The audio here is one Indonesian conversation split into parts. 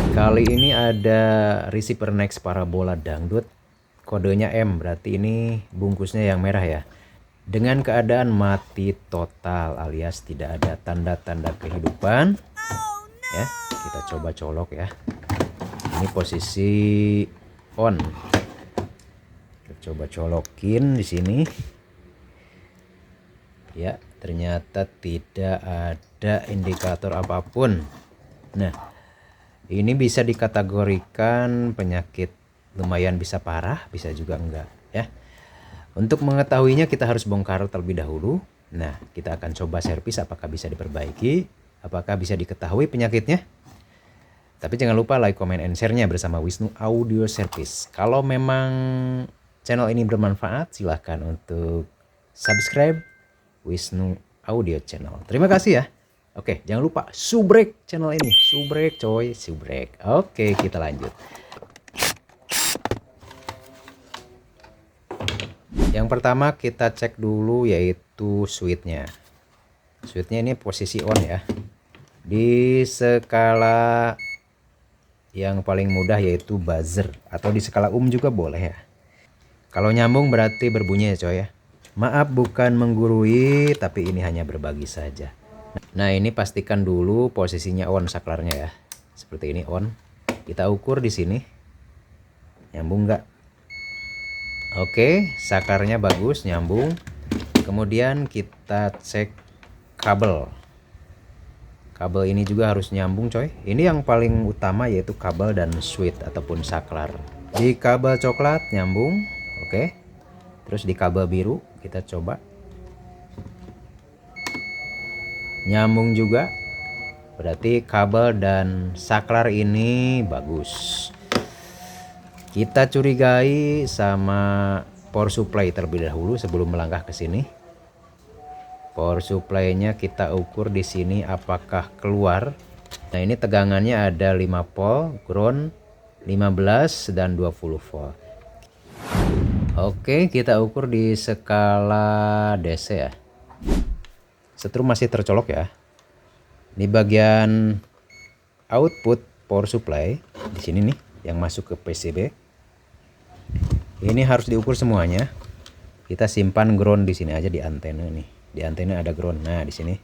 Kali ini ada receiver next parabola dangdut, kodenya M, berarti ini bungkusnya yang merah ya. Dengan keadaan mati total alias tidak ada tanda-tanda kehidupan. Ya, kita coba colok ya. Ini posisi on. Kita coba colokin di sini. Ya, ternyata tidak ada indikator apapun. Nah, ini bisa dikategorikan penyakit lumayan bisa parah, bisa juga enggak ya. Untuk mengetahuinya kita harus bongkar terlebih dahulu. Nah, kita akan coba servis apakah bisa diperbaiki, apakah bisa diketahui penyakitnya. Tapi jangan lupa like, comment, and share-nya bersama Wisnu Audio Service. Kalau memang channel ini bermanfaat, silahkan untuk subscribe Wisnu Audio Channel. Terima kasih ya. Oke, jangan lupa subrek channel ini. Subrek coy, subrek. Oke, kita lanjut. Yang pertama kita cek dulu yaitu switchnya. Switchnya ini posisi on ya. Di skala yang paling mudah yaitu buzzer, atau di skala juga boleh ya. Kalau nyambung berarti berbunyi ya coy ya. Maaf bukan menggurui, tapi ini hanya berbagi saja. Nah, ini pastikan dulu posisinya on saklarnya ya. Seperti ini on. Kita ukur di sini. Nyambung nggak? Oke, saklarnya bagus, nyambung. Kemudian kita cek kabel. Kabel ini juga harus nyambung coy. Ini yang paling utama yaitu kabel dan switch ataupun saklar. Di kabel coklat nyambung. Oke. Terus di kabel biru kita coba. Nyambung juga. Berarti kabel dan saklar ini bagus. Kita curigai sama power supply terlebih dahulu sebelum melangkah ke sini. Power supply-nya kita ukur di sini apakah keluar. Nah, ini tegangannya ada 5 volt, ground 15 dan 20 volt. Oke, kita ukur di skala DC ya. Setrum masih tercolok ya. Di bagian output power supply di sini nih yang masuk ke PCB. Ini harus diukur semuanya. Kita simpan ground di sini aja di antena nih. Di antena ada ground. Nah, di sini.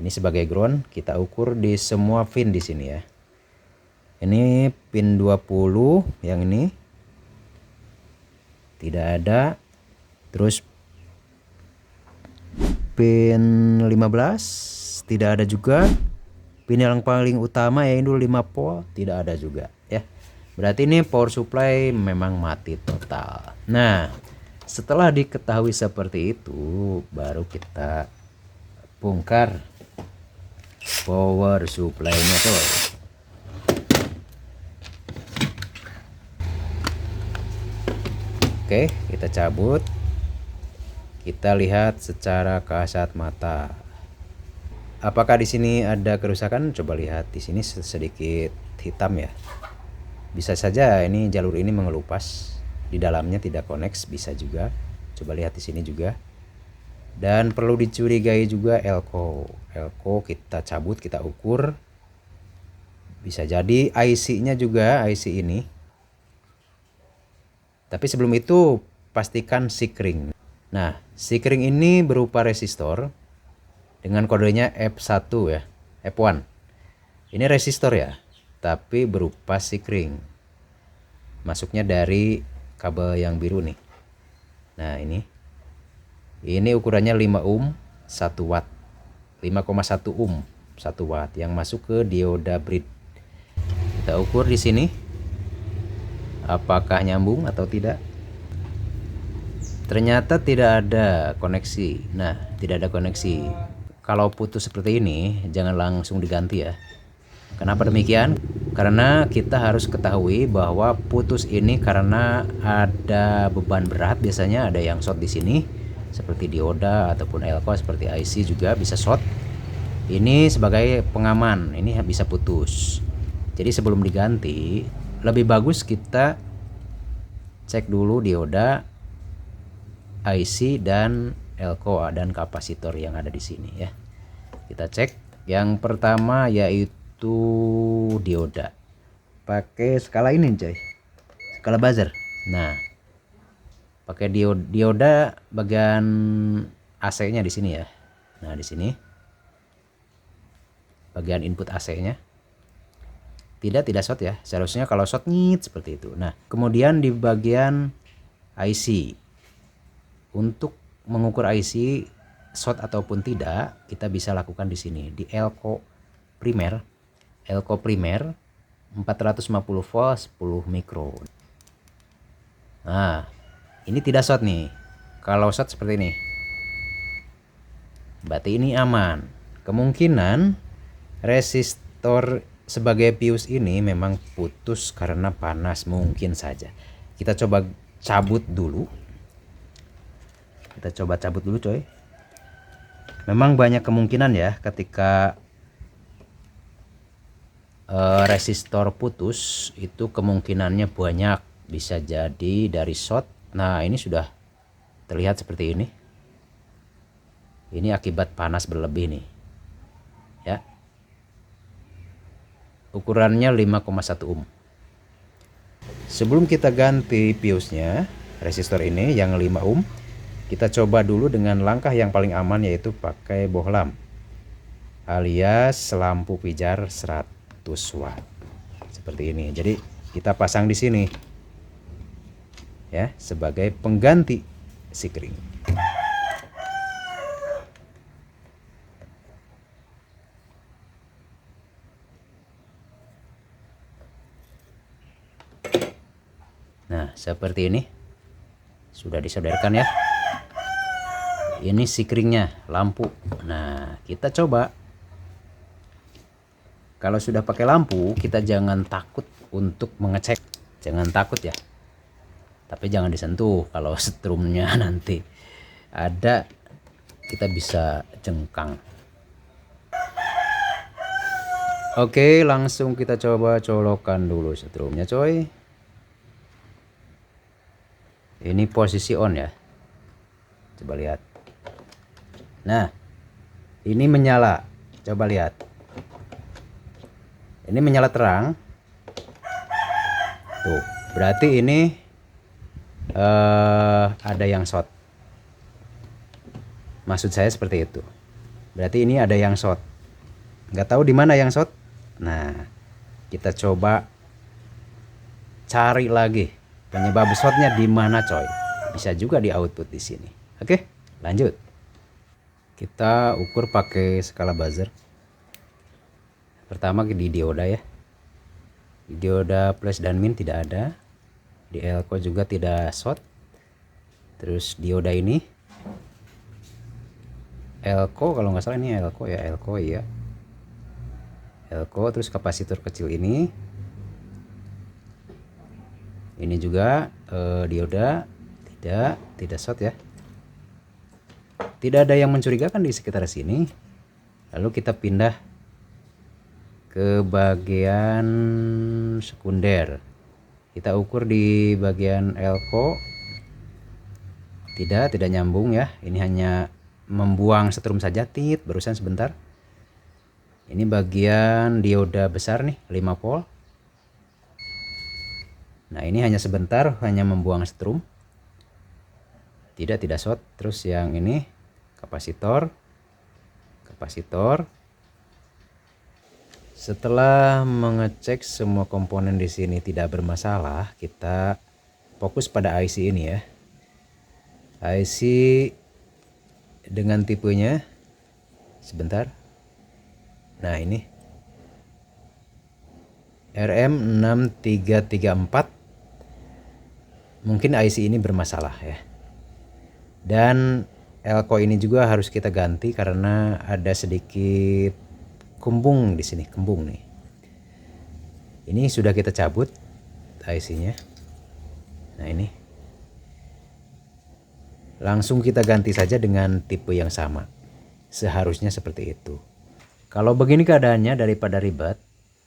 Ini sebagai ground, kita ukur di semua pin di sini ya. Ini pin 20 yang ini. Tidak ada. Terus pin 15 tidak ada juga. Pin yang paling utama yaitu 5 volt tidak ada juga ya. Berarti ini power supply memang mati total. Nah, setelah diketahui seperti itu baru kita bongkar power supply-nya tuh. Oke, kita cabut. Kita lihat secara kasat mata. Apakah di sini ada kerusakan? Coba lihat di sini sedikit hitam ya. Bisa saja ini jalur ini mengelupas. Di dalamnya tidak connect, bisa juga. Coba lihat di sini juga. Dan perlu dicurigai juga elko. Elko kita cabut, kita ukur. Bisa jadi IC-nya juga IC ini. Tapi sebelum itu pastikan sikring. Nah, sikring ini berupa resistor dengan kodenya F1 ya, F1. Ini resistor ya, tapi berupa sikring. Masuknya dari kabel yang biru nih. Nah, ini ukurannya 5 ohm 1 watt. 5,1 ohm 1 watt yang masuk ke dioda bridge. Kita ukur di sini. Apakah nyambung atau tidak? Ternyata tidak ada koneksi. Nah, tidak ada koneksi. Kalau putus seperti ini, jangan langsung diganti ya. Kenapa demikian? Karena kita harus ketahui bahwa putus ini karena ada beban berat. Biasanya ada yang short di sini, seperti dioda ataupun elko, seperti IC juga bisa short. Ini sebagai pengaman, ini bisa putus. Jadi sebelum diganti, lebih bagus kita cek dulu dioda, IC dan dan kapasitor yang ada di sini ya. Kita cek. Yang pertama yaitu yaitu dioda. Pakai skala ini coy, skala buzzer. Nah, pakai dioda bagian AC-nya di sini ya. Nah, di sini bagian input AC-nya. Tidak short ya. Seharusnya kalau short ngit seperti itu. Nah, kemudian di bagian IC. Untuk mengukur IC short ataupun tidak, kita bisa lakukan di sini di elco primer 450 volt 10 mikro. Nah, ini tidak short nih. Kalau short seperti ini, berarti ini aman. Kemungkinan resistor sebagai fuse ini memang putus karena panas, mungkin saja. Kita coba cabut dulu. Coy. Memang banyak kemungkinan ya ketika resistor putus, itu kemungkinannya banyak, bisa jadi dari short. Nah, ini sudah terlihat seperti ini. Ini akibat panas berlebih nih ya. Ukurannya 5,1 ohm. Sebelum kita ganti fuse-nya, resistor ini yang 5 ohm, kita coba dulu dengan langkah yang paling aman, yaitu pakai bohlam alias lampu pijar 100 watt seperti ini. Jadi kita pasang di sini ya sebagai pengganti sikring. Nah, seperti ini sudah disodorkan ya. Ini sikringnya, lampu. Nah, kita coba. Kalau sudah pakai lampu, kita jangan takut untuk mengecek. Jangan takut ya. Tapi jangan disentuh, kalau setrumnya nanti ada, kita bisa jengkang. Oke, langsung kita coba colokan dulu setrumnya coy. Ini posisi on ya. Coba lihat. Nah, ini menyala. Coba lihat. Ini menyala terang. Tuh, berarti ini ada yang short. Maksud saya seperti itu. Berarti ini ada yang short. Nggak tahu di mana yang short. Nah, kita coba cari lagi penyebab shortnya di mana coy. Bisa juga di output di sini. Oke, lanjut. Kita ukur pakai skala buzzer. Pertama di dioda ya. Di dioda plus dan min tidak ada. Di elco juga tidak short. Terus dioda ini elco, kalau nggak salah ini elco ya, elco ya. Elco, terus kapasitor kecil ini. Ini juga dioda tidak short ya. Tidak ada yang mencurigakan di sekitar sini. Lalu kita pindah ke bagian sekunder. Kita ukur di bagian elco. Tidak nyambung ya. Ini hanya membuang setrum saja, barusan sebentar. Ini bagian dioda besar nih, 5 volt. Nah, ini hanya sebentar, hanya membuang setrum. Tidak short. Terus yang ini kapasitor. Setelah mengecek semua komponen di sini tidak bermasalah, kita fokus pada IC ini ya. IC dengan tipenya sebentar. Nah, ini RM6334. Mungkin IC ini bermasalah ya. Dan elco ini juga harus kita ganti karena ada sedikit kembung di sini, kembung nih. Ini sudah kita cabut IC-nya. Nah, ini langsung kita ganti saja dengan tipe yang sama. Seharusnya seperti itu. Kalau begini keadaannya, daripada ribet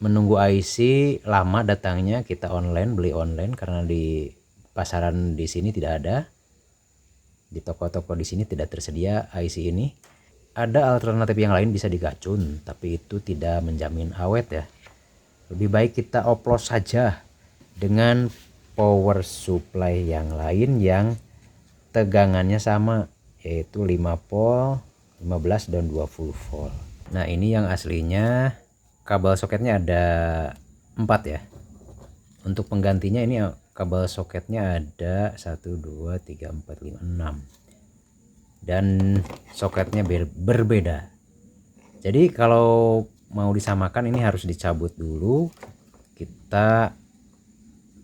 menunggu IC lama datangnya, kita beli online karena di pasaran di sini tidak ada. Di toko-toko di sini tidak tersedia IC ini. ada alternatif yang lain bisa digacun, tapi itu tidak menjamin awet ya. Lebih baik kita oplos saja dengan power supply yang lain yang tegangannya sama, yaitu 5 volt, 15 dan 20 volt. Nah, ini yang aslinya kabel soketnya ada 4 ya. Untuk penggantinya ini kabel soketnya ada 1 2 3 4 5 6. Dan soketnya berbeda. Jadi kalau mau disamakan ini harus dicabut dulu. Kita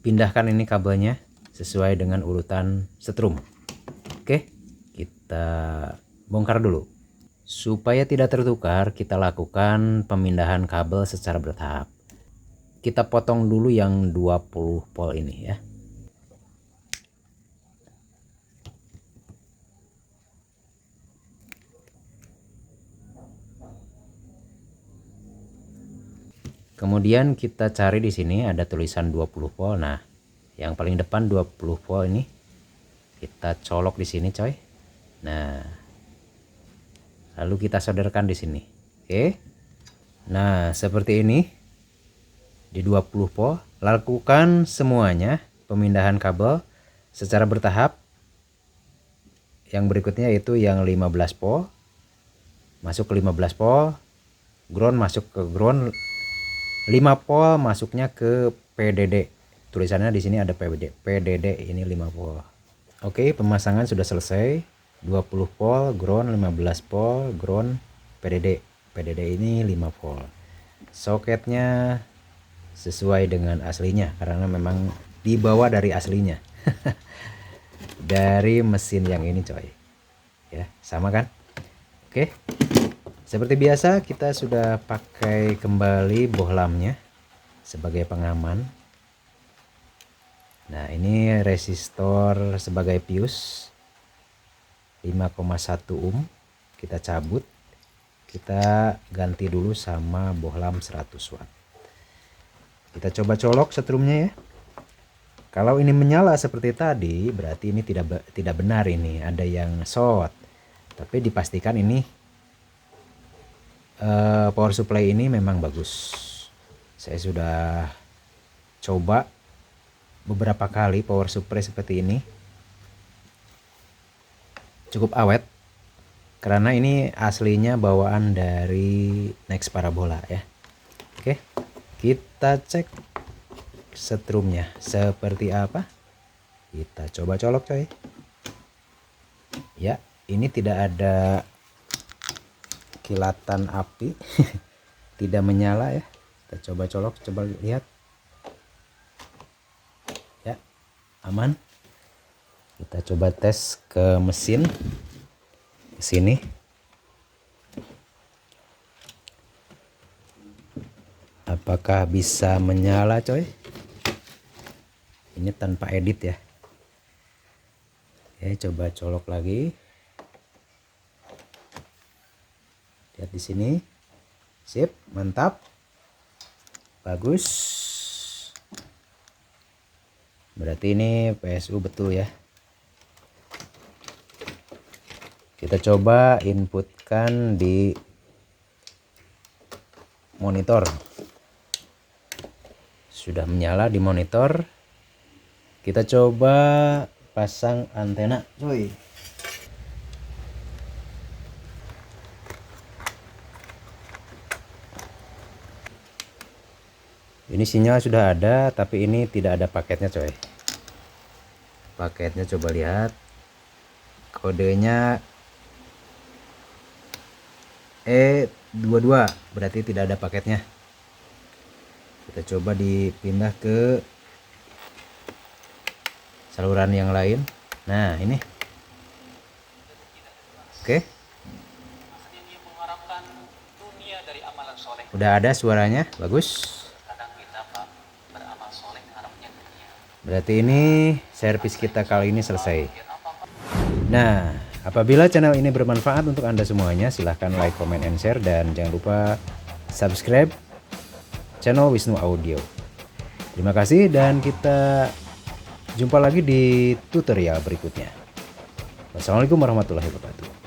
pindahkan ini kabelnya sesuai dengan urutan setrum. Oke, kita bongkar dulu. Supaya tidak tertukar, kita lakukan pemindahan kabel secara bertahap. Kita potong dulu yang 20 volt ini ya. Kemudian kita cari di sini ada tulisan 20 volt. Nah, yang paling depan 20 volt ini kita colok di sini, coy. Nah, lalu kita solderkan di sini. Oke. Nah, seperti ini. Di 20 volt, lakukan semuanya pemindahan kabel secara bertahap. Yang berikutnya itu yang 15 volt. Masuk ke 15 volt. Ground masuk ke ground. 5 volt masuknya ke PDD. Tulisannya di sini ada PDD ini 5 volt. Oke, pemasangan sudah selesai. 20 volt ground, 15 volt ground, PDD. PDD ini 5 volt. Soketnya sesuai dengan aslinya karena memang dibawa dari aslinya. Dari mesin yang ini, coy. Ya, sama kan? Oke. Seperti biasa kita sudah pakai kembali bohlamnya sebagai pengaman. Nah, ini resistor sebagai fuse 5,1 ohm kita cabut. Kita ganti dulu sama bohlam 100 watt. Kita coba colok setrumnya ya. Kalau ini menyala seperti tadi berarti ini tidak benar, ini ada yang short. Tapi dipastikan ini power supply ini memang bagus. Saya sudah coba beberapa kali power supply seperti ini, cukup awet karena ini aslinya bawaan dari Next Parabola ya. Oke, kita cek setrumnya seperti apa. Kita coba colok, coy. Ya, ini tidak ada kilatan api. Tidak menyala ya. Kita coba colok, coba lihat ya, aman. Kita coba tes ke mesin sini. Apakah bisa menyala, coy? Ini tanpa edit ya. Oke, coba colok lagi. Lihat di sini. Sip, mantap. Bagus. Berarti ini PSU betul ya. Kita coba inputkan di monitor. Sudah menyala di monitor. Kita coba pasang antena, coy. Ini sinyal sudah ada, tapi ini tidak ada paketnya, coy. Paketnya coba lihat. Kodenya E22, berarti tidak ada paketnya. Kita coba dipindah ke saluran yang lain. Nah, ini. Oke. Udah ada suaranya, bagus. Berarti ini servis kita kali ini selesai. Nah, apabila channel ini bermanfaat untuk Anda semuanya, silahkan like, comment, and share. Dan jangan lupa subscribe channel Wisnu Audio. Terima kasih dan kita jumpa lagi di tutorial berikutnya. Wassalamualaikum warahmatullahi wabarakatuh.